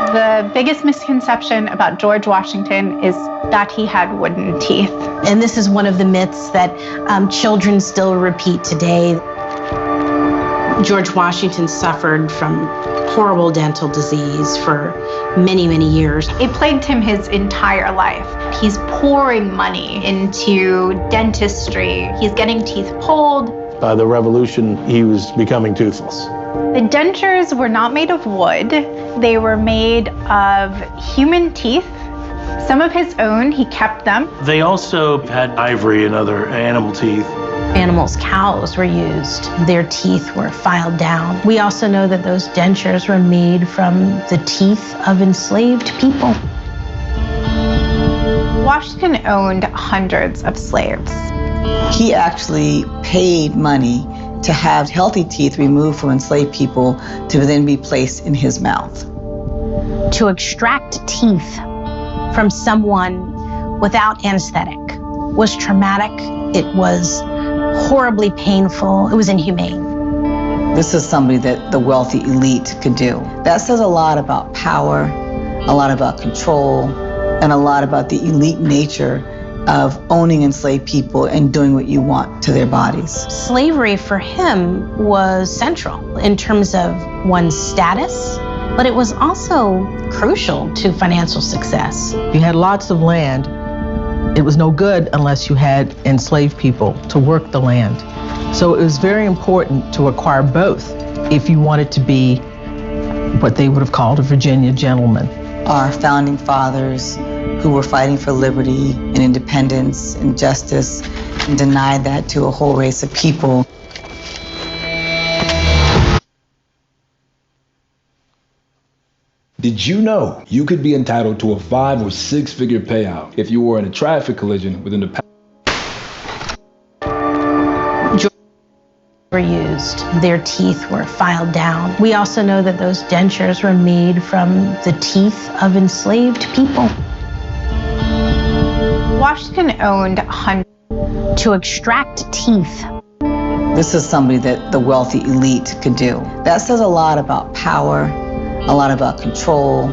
The biggest misconception about George Washington is that he had wooden teeth. And this is one of the myths that children still repeat today. George Washington suffered from horrible dental disease for many, many years. It plagued him his entire life. He's pouring money into dentistry. He's getting teeth pulled. By the Revolution, he was becoming toothless. The dentures were not made of wood. They were made of human teeth. Some of his own, he kept them. They also had ivory and other animal teeth. Animals, cows were used. Their teeth were filed down. We also know that those dentures were made from the teeth of enslaved people. Washington owned hundreds of slaves. He actually paid money to have healthy teeth removed from enslaved people to then be placed in his mouth. To extract teeth from someone without anesthetic was traumatic. It was horribly painful. It was inhumane. This is somebody that the wealthy elite could do. That says a lot about power, a lot about control, and a lot about the elite nature of owning enslaved people and doing what you want to their bodies. Slavery for him was central in terms of one's status, but it was also crucial to financial success. You had lots of land. It was no good unless you had enslaved people to work the land. So it was very important to acquire both if you wanted to be what they would have called a Virginia gentleman. Our founding fathers who were fighting for liberty and independence and justice and denied that to a whole race of people. Did you know you could be entitled to a 5- or 6-figure payout if you were in a traffic collision within the past? Were used. Their teeth were filed down. We also know that those dentures were made from the teeth of enslaved people. Washington owned hundreds. To extract teeth. This is somebody that the wealthy elite could do. That says a lot about power, a lot about control,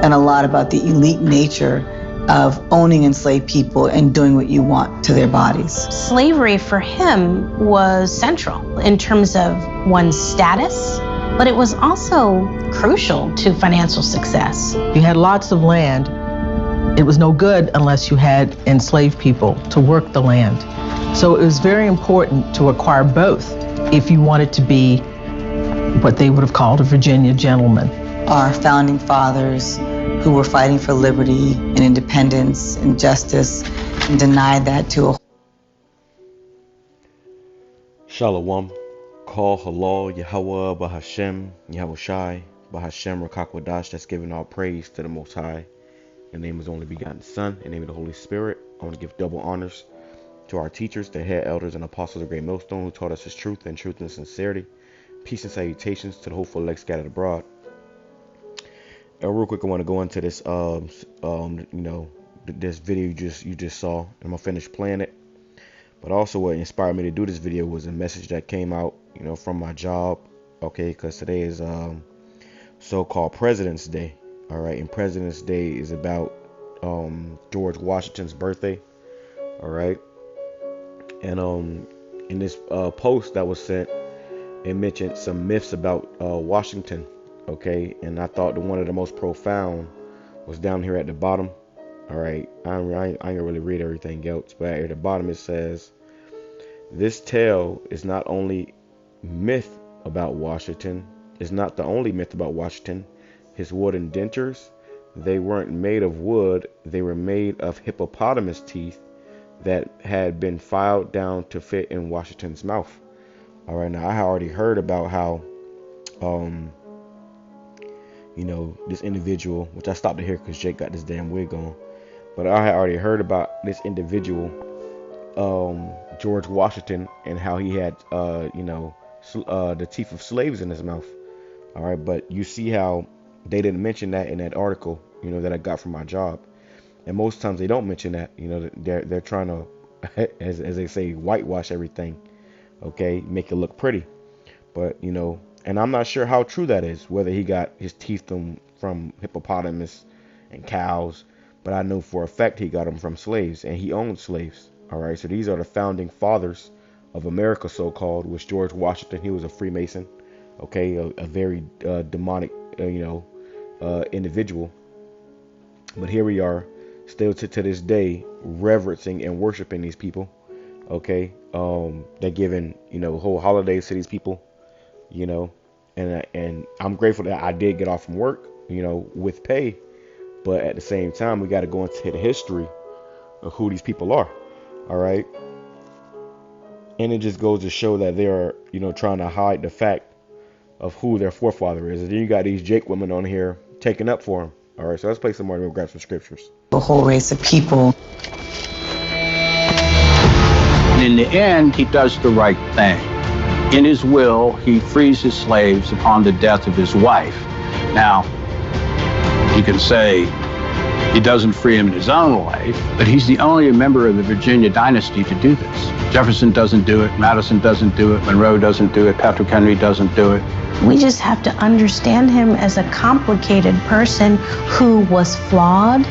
and a lot about the elite nature of owning enslaved people and doing what you want to their bodies. Slavery for him was central in terms of one's status, but it was also crucial to financial success. You had lots of land. It was no good unless you had enslaved people to work the land. So it was very important to acquire both if you wanted to be what they would have called a Virginia gentleman. Our founding fathers who were fighting for liberty and independence and justice and denied that to a Shalom. Call halal, YAHAWAH, BAHASHAM, YAHAWASHI, BAHASHAM, QADASH. That's giving all praise to the Most High. In the name of His only begotten Son, in the name of the Holy Spirit. I want to give double honors to our teachers, the head elders and apostles of Great Millstone, who taught us His truth and sincerity. Peace and salutations to the hopeful elect scattered abroad. Real quick, I want to go into this, this video you just saw. I'm gonna finish playing it. But also, what inspired me to do this video was a message that came out, from my job. Okay, because today is so-called President's Day. All right, and President's Day is about George Washington's birthday. All right, and in this post that was sent, it mentioned some myths about Washington. Okay, and I thought one of the most profound was down here at the bottom. All right, I ain't gonna really read everything else, but at the bottom it says, "This tale is not only myth about Washington. It's not the only myth about Washington. His wooden dentures, they weren't made of wood. They were made of hippopotamus teeth that had been filed down to fit in Washington's mouth." All right, now I had already heard about how, this individual, which I stopped to hear because Jake got this damn wig on, but I had already heard about this individual, George Washington, and how he had, the teeth of slaves in his mouth. All right, but you see how they didn't mention that in that article, that I got from my job. And most times they don't mention that, they're trying to, as they say, whitewash everything, okay, make it look pretty. But, and I'm not sure how true that is, whether he got his teeth from from hippopotamus and cows, but I know for a fact he got them from slaves, and he owned slaves. All right, so these are the founding fathers of America, so-called, was George Washington. He was a Freemason, okay, a very demonic, individual. But here we are, still to this day, reverencing and worshiping these people. Okay, they're giving whole holidays to these people, and I'm grateful that I did get off from work, with pay. But at the same time, we got to go into the history of who these people are. All right, and it just goes to show that they are, trying to hide the fact of who their forefather is. And then you got these Jake women on here taking up for him. All right, so let's play some more and we'll grab some scriptures. A whole race of people. And in the end, he does the right thing. In his will, he frees his slaves upon the death of his wife. Now, you can say he doesn't free him in his own life, but he's the only member of the Virginia dynasty to do this. Jefferson doesn't do it, Madison doesn't do it, Monroe doesn't do it, Patrick Henry doesn't do it. We just have to understand him as a complicated person who was flawed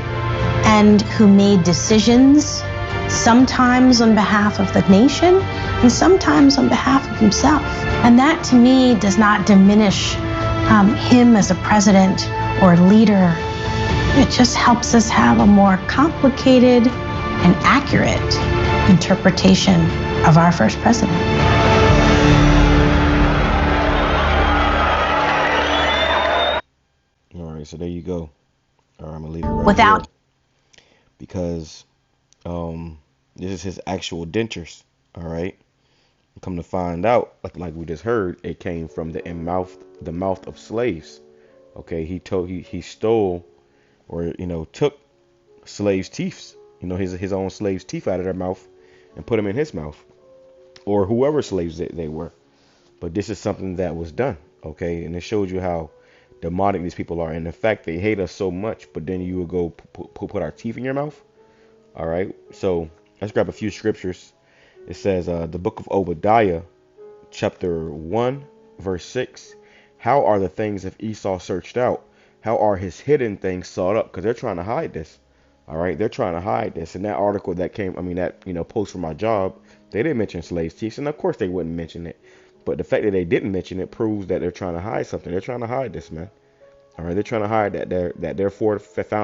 and who made decisions, sometimes on behalf of the nation and sometimes on behalf of himself. And that, to me, does not diminish him as a president or leader. It just helps us have a more complicated and accurate interpretation of our first president. All right, so there you go. All right, I'm gonna leave it right Without there because this is his actual dentures. All right, come to find out, like we just heard, it came from the mouth of slaves. Okay, he stole or took slaves' teeth, his own slaves' teeth out of their mouth and put them in his mouth, or whoever slaves they were. But this is something that was done. Okay, and it shows you how demonic these people are, and the fact they hate us so much, but then you would go put our teeth in your mouth. All right, so let's grab a few scriptures. It says the book of Obadiah, chapter 1, verse 6. How are the things of Esau searched out? How are his hidden things sought up? Because they're trying to hide this. All right, they're trying to hide this. And that article that came, post from my job, they didn't mention slaves' teeth, and of course they wouldn't mention it. But the fact that they didn't mention it proves that they're trying to hide something. They're trying to hide this, man. All right, they're trying to hide that their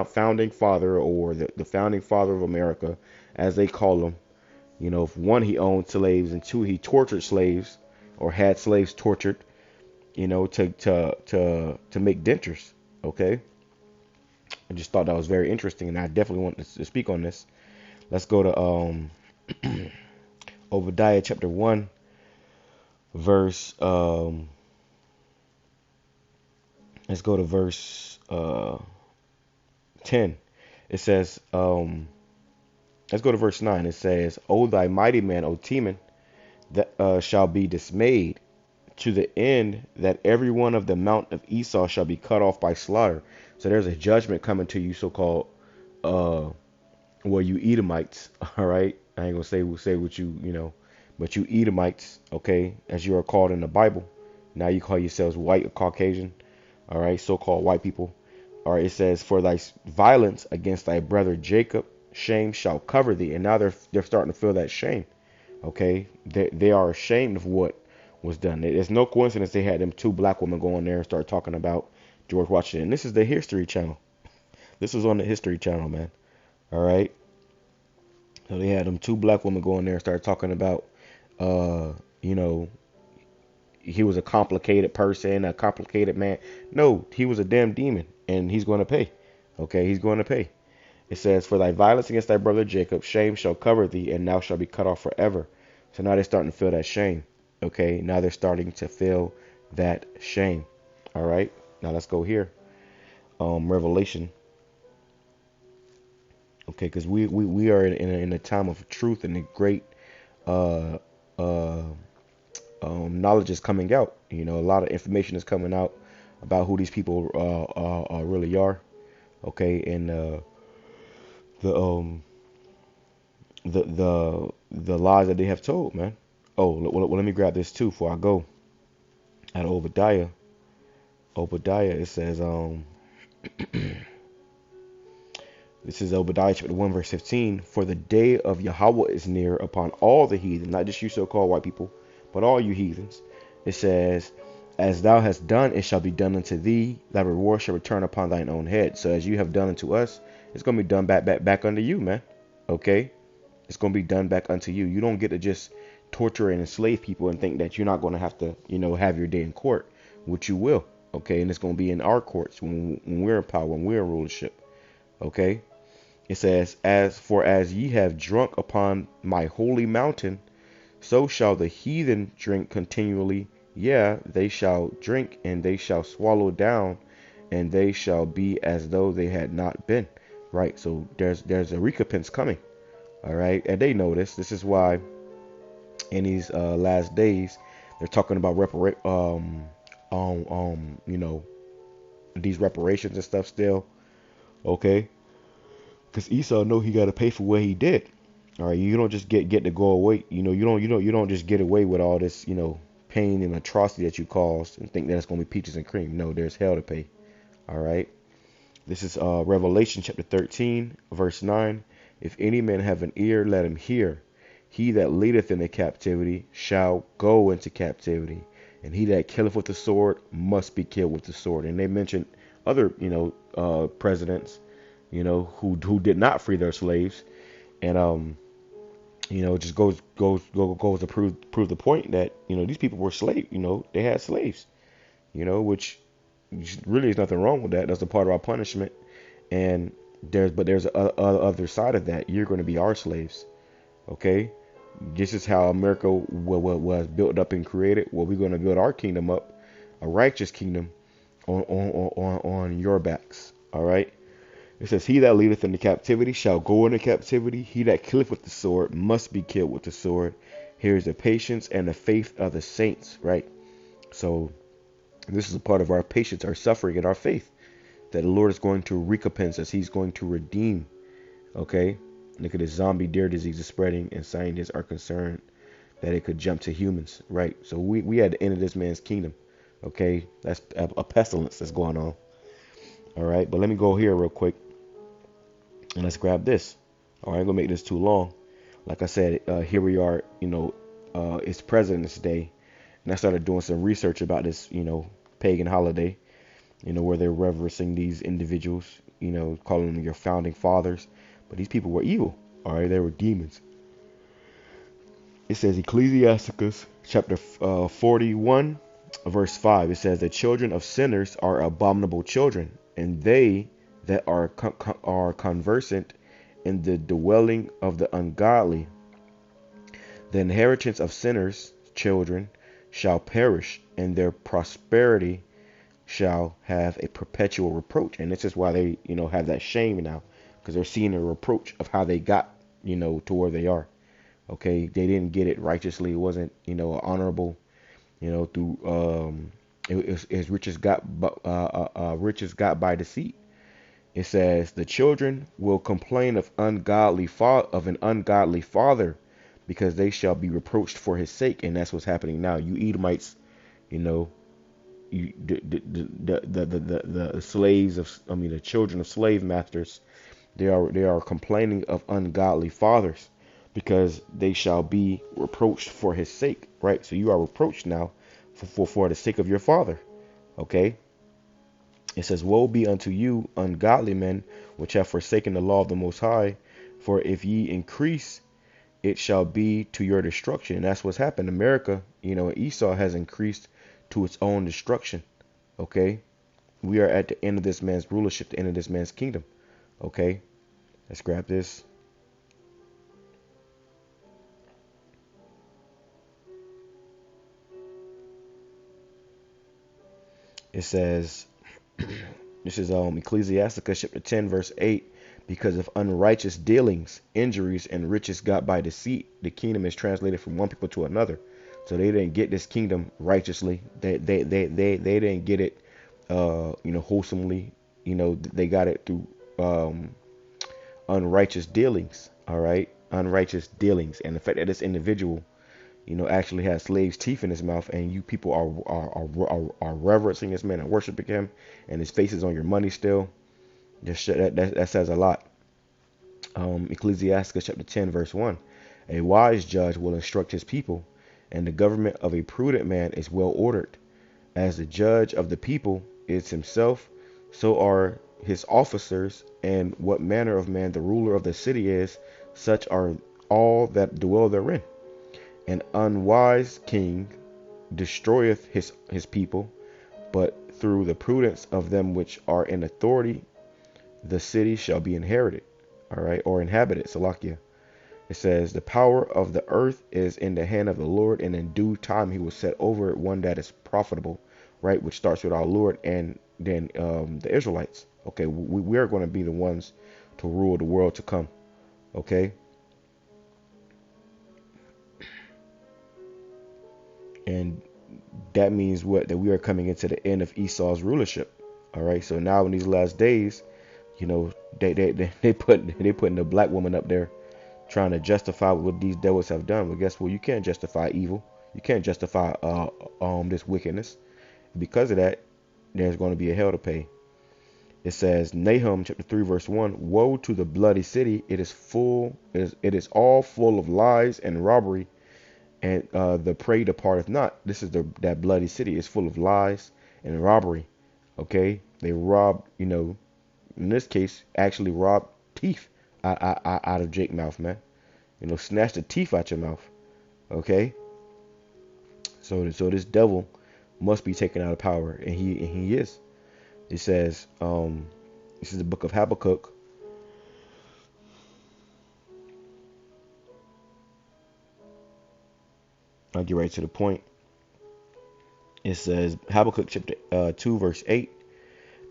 founding father, or the founding father of America, as they call him. If one, he owned slaves, and two, he tortured slaves or had slaves tortured, to make dentures. Okay, I just thought that was very interesting, and I definitely want to speak on this. Let's go to Obadiah chapter 1, verse. Let's go to verse 10. It says, let's go to verse 9. It says, O thy mighty man, O Teman, that shall be dismayed, to the end that every one of the mount of Esau shall be cut off by slaughter. So there's a judgment coming to you, so-called, you Edomites. All right, I ain't gonna say what you, but you Edomites, okay, as you are called in the Bible. Now you call yourselves white or Caucasian. All right, so-called white people. All right, it says, for thy violence against thy brother Jacob, shame shall cover thee. And now they're starting to feel that shame. Okay, they are ashamed of what was done. It's no coincidence they had them two black women go on there and start talking about George Washington. And this is the History Channel. This was on the History Channel, man. All right. So they had them two black women go on there and start talking about, he was a complicated person, a complicated man. No, he was a damn demon, and he's going to pay. Okay, he's going to pay. It says, for thy violence against thy brother Jacob, shame shall cover thee, and thou shalt be cut off forever. So now they're starting to feel that shame. Okay, now they're starting to feel that shame. All right, now let's go here. Revelation. Okay, because we are in a time of truth, and a great knowledge is coming out. A lot of information is coming out about who these people really are. Okay, and the lies that they have told, man. Oh, well, let me grab this too before I go. At Obadiah, it says This is Obadiah chapter 1 verse 15. For the day of Yahawah is near upon all the heathen, not just you so-called white people, but all you heathens. It says, as thou hast done, it shall be done unto thee. Thy reward shall return upon thine own head. So as you have done unto us, it's going to be done back unto you, man. Okay? It's going to be done back unto you. You don't get to just torture and enslave people and think that you're not going to have to, have your day in court, which you will. Okay? And it's going to be in our courts when we're in power, when we're in rulership. Okay? It says, as ye have drunk upon my holy mountain, so shall the heathen drink continually. Yeah, they shall drink, and they shall swallow down, and they shall be as though they had not been. Right? So there's a recompense coming. All right? And they know this. This is why in these last days they're talking about these reparations and stuff still. Okay? Because Esau know he got to pay for what he did. All right, you don't just get to go away. You don't just get away with all this, pain and atrocity that you caused and think that it's going to be peaches and cream. No, there's hell to pay. All right. This is Revelation chapter 13, verse 9. If any man have an ear, let him hear. He that leadeth in the captivity shall go into captivity, and he that killeth with the sword must be killed with the sword. And they mentioned other, presidents, who did not free their slaves, and it just goes to prove the point that these people were slaves. They had slaves, which really is nothing wrong with that. That's a part of our punishment. And there's a other side of that. You're going to be our slaves. Okay, this is how America was built up and created. Well, we're going to build our kingdom up, a righteous kingdom, on your backs. All right. It says, he that leadeth into captivity shall go into captivity. He that killeth with the sword must be killed with the sword. Here is the patience and the faith of the saints, right? So this is a part of our patience, our suffering, and our faith, that the Lord is going to recompense us. He's going to redeem. Okay? Look at this zombie deer disease is spreading, and scientists are concerned that it could jump to humans, right? So we had the end of this man's kingdom. Okay? That's a pestilence that's going on. All right? But let me go here real quick. And let's grab this. All right, I'm gonna make this too long. Like I said, here we are. It's President's Day, and I started doing some research about this, pagan holiday. Where they're reverencing these individuals. Calling them your founding fathers, but these people were evil. All right, they were demons. It says Ecclesiasticus chapter 41, verse 5. It says the children of sinners are abominable children, and they that are conversant in the dwelling of the ungodly. The inheritance of sinners' children shall perish, and their prosperity shall have a perpetual reproach. And this is why they, have that shame now, because they're seeing a reproach of how they got, to where they are. Okay, they didn't get it righteously. It wasn't, honorable, through his riches got by deceit. It says the children will complain of an ungodly father, because they shall be reproached for his sake. And that's what's happening now. You Edomites, the slaves the children of slave masters, they are complaining of ungodly fathers, because they shall be reproached for his sake. Right? So you are reproached now for the sake of your father. Okay. It says, woe be unto you, ungodly men, which have forsaken the law of the Most High. For if ye increase, it shall be to your destruction. And that's what's happened. America, Esau has increased to its own destruction. Okay? We are at the end of this man's rulership, the end of this man's kingdom. Okay? Let's grab this. It says... This is Ecclesiasticus chapter 10, verse 8. Because of unrighteous dealings, injuries, and riches got by deceit, the kingdom is translated from one people to another. So they didn't get this kingdom righteously. They didn't get it, wholesomely. They got it through unrighteous dealings. All right, unrighteous dealings, and the fact that this individual, actually has slaves' teeth in his mouth, and you people are reverencing this man and worshiping him, and his face is on your money still. That says a lot. Ecclesiastes chapter 10 verse 1. A wise judge will instruct his people, and the government of a prudent man is well ordered. As the judge of the people is himself, so are his officers, and what manner of man the ruler of the city is, such are all that dwell therein. An unwise king destroyeth his people, but through the prudence of them which are in authority, the city shall be inherited. All right, or inhabited. Salakia. It says, the power of the earth is in the hand of the Lord, and in due time he will set over it one that is profitable, right? Which starts with our Lord and then the Israelites. Okay, we are going to be the ones to rule the world to come. Okay. And that means what? That we are coming into the end of Esau's rulership. All right. So now in these last days, they putting the black woman up there, trying to justify what these devils have done. But guess what? You can't justify evil. You can't justify this wickedness. Because of that, there's going to be a hell to pay. It says, Nahum chapter 3 verse 1. Woe to the bloody city! It is all full of lies and robbery, and the prey departeth not. This is that bloody city. It's full of lies and robbery. Okay, they rob. In this case, actually rob teeth out of Jake's mouth, man. Snatch the teeth out your mouth. Okay. So this devil must be taken out of power, and he is. It says, this is the book of Habakkuk. I'll get right to the point. It says, Habakkuk chapter 2 verse 8.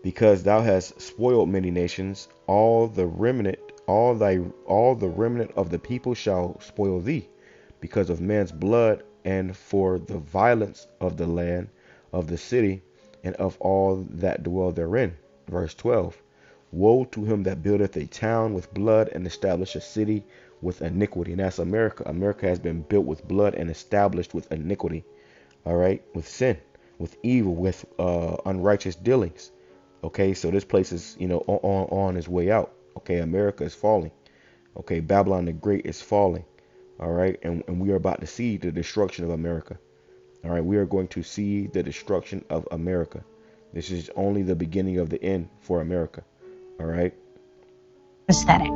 Because thou hast spoiled many nations, all the remnant of the people shall spoil thee, because of man's blood, and for the violence of the land, of the city, and of all that dwell therein. Verse 12. Woe to him that buildeth a town with blood, and establish a city with iniquity. And that's America. America has been built with blood and established with iniquity. All right, with sin, with evil, with unrighteous dealings. Okay, so this place is, on its way out. Okay, America is falling. Okay, Babylon the Great is falling. All right, and we are about to see the destruction of America. All right, we are going to see the destruction of America. This is only the beginning of the end for America. All right. Aesthetic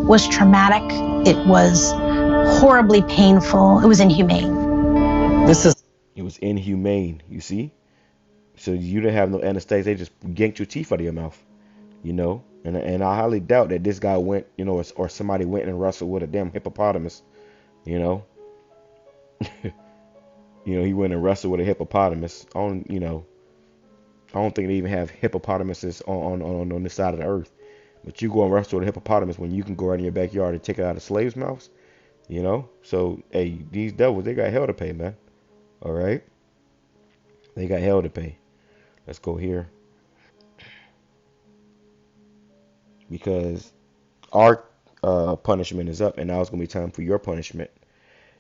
was traumatic. It was horribly painful. It was inhumane. It was inhumane. You see. So you didn't have no anesthesia. They just yanked your teeth out of your mouth, And I highly doubt that this guy went, or somebody went and wrestled with a damn hippopotamus, He went and wrestled with a hippopotamus. I don't think they even have hippopotamuses on this side of the earth. But you go and wrestle with a hippopotamus when you can go right in your backyard and take it out of slaves' mouths, So hey, these devils, they got hell to pay, man. All right, they got hell to pay. Let's go here. Because our punishment is up, and now it's going to be time for your punishment.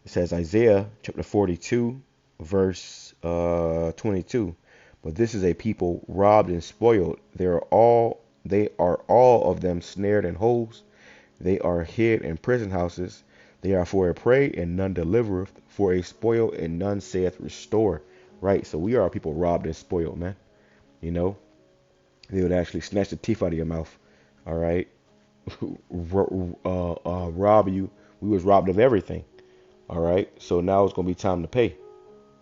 It says Isaiah chapter 42, verse 22. But this is a people robbed and spoiled. They are all of them snared in holes. They are hid in prison houses. They are for a prey, and none delivereth, for a spoil, and none saith restore. Right? So we are people robbed and spoiled, man. They would actually snatch the teeth out of your mouth. All right. Rob you. We was robbed of everything. All right. So now it's going to be time to pay.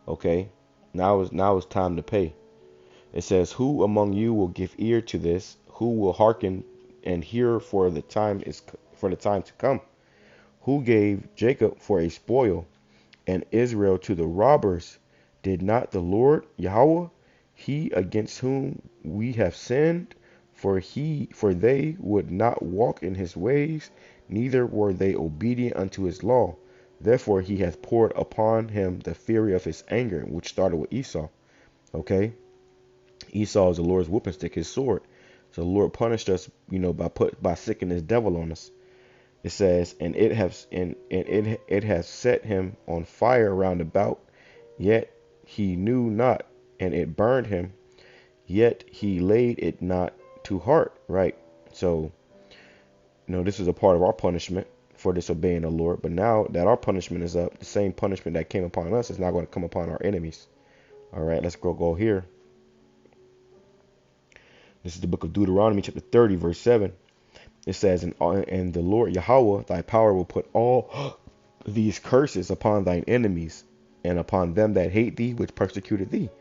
Okay. Now it's time to pay. It says, who among you will give ear to this? Who will hearken and hear for the time to come? Who gave Jacob for a spoil and Israel to the robbers? Did not the Lord YAHAWAH, he against whom we have sinned? For they would not walk in his ways, neither were they obedient unto his law. Therefore he hath poured upon him the fury of his anger, which started with Esau. Okay, Esau is the Lord's whooping stick, his sword. So the Lord punished us, by sicking this devil on us. It says, and it has set him on fire round about, yet he knew not, and it burned him, yet he laid it not to heart. Right? So, this is a part of our punishment for disobeying the Lord. But now that our punishment is up, the same punishment that came upon us is now going to come upon our enemies. All right, let's go here. This is the book of Deuteronomy, chapter 30, verse 7. It says, and the Lord Yahawah, thy power, will put all these curses upon thine enemies and upon them that hate thee, which persecuted thee.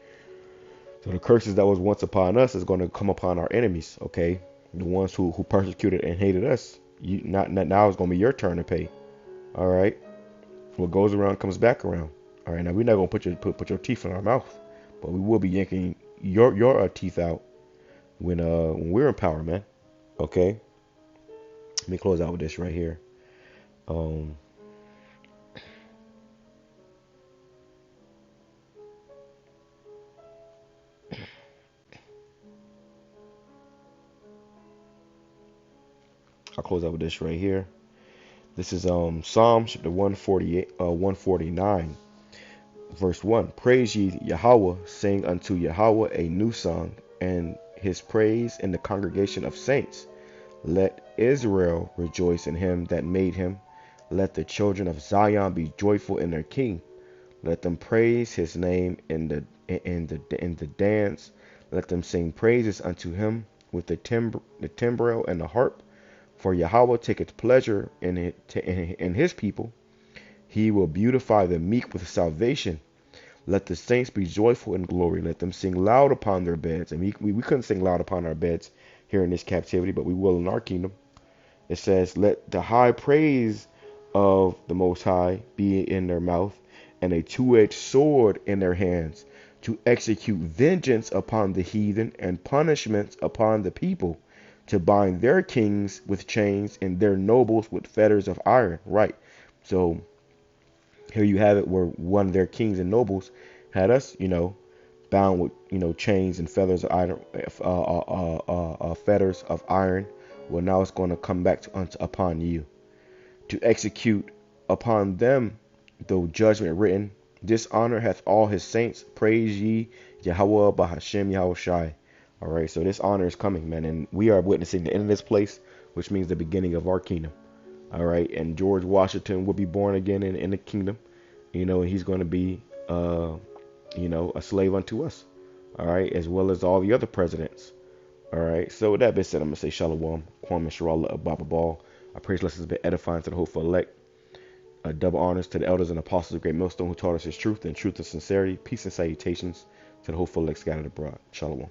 So the curses that was once upon us is going to come upon our enemies, okay? The ones who persecuted and hated us. Now it's going to be your turn to pay. All right? What goes around comes back around. All right, now we're not going to put your teeth in our mouth, but we will be yanking your teeth out when we're in power, man. Okay? Let me close out with this right here. I'll close out with this right here. This is Psalm chapter 149, verse 1. Praise ye Yahawah, sing unto Yahawah a new song, and his praise in the congregation of saints. Let Israel rejoice in him that made him. Let the children of Zion be joyful in their king. Let them praise his name in the dance. Let them sing praises unto him with the timbrel and the harp. For Yahawah taketh pleasure in his people. He will beautify the meek with salvation. Let the saints be joyful in glory. Let them sing loud upon their beds. And we couldn't sing loud upon our beds here in this captivity, but we will in our kingdom. It says, let the high praise of the Most High be in their mouth, and a two-edged sword in their hands, to execute vengeance upon the heathen and punishments upon the people, to bind their kings with chains and their nobles with fetters of iron. Right. So here you have it, where one of their kings and nobles had us, bound with, chains and feathers of iron, fetters of iron. Well, now it's going to come back upon you, to execute upon them the judgment written. Dishonor hath all his saints. Praise ye Yahawah, BAHASHAM, YAHAWASHI. All right, so this honor is coming, man, and we are witnessing the end of this place, which means the beginning of our kingdom. All right, and George Washington will be born again in the kingdom, and he's going to be, a slave unto us. All right, as well as all the other presidents. All right, so with that being said, I'm going to say Shalom, Kwame Sharala, Ababa Ball. I pray this lesson has been edifying to the hopeful elect. Double honors to the elders and apostles of Great Millstone who taught us his truth and truth of sincerity. Peace and salutations to the hopeful elect scattered abroad. Shalom.